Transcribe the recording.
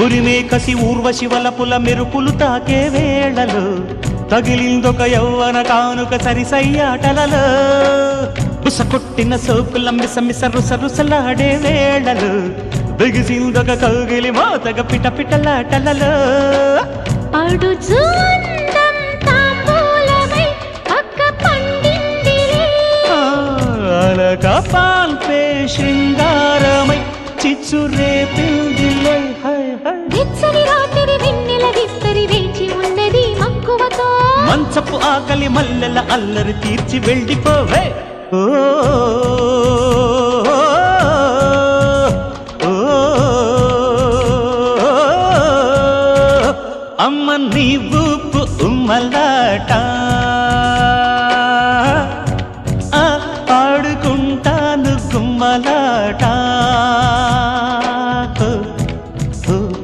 ఉరిమే కసి ఊర్వశి వలపుల మెరుపులు తాకే వేళలు తగిలిందొక యవ్వన కానుక సరిసయ్యాటలలో బుస కొట్టిన సోకుల మిసమిస రుసరుసలాడే వేళలు బిగిసిందొక కౌగిలి మోతగ పిట పిటలాటలలో అలక పాల్పే శృంగారమై చిచ్చు రేపిందిలే మంచపు ఆకలి మల్లెల అల్లరి తీర్చి వెళ్ళిపోవే అమ్మ నీ ఊపు ఉమ్మలాట ఆడుకుంటాను గుమ్మలాట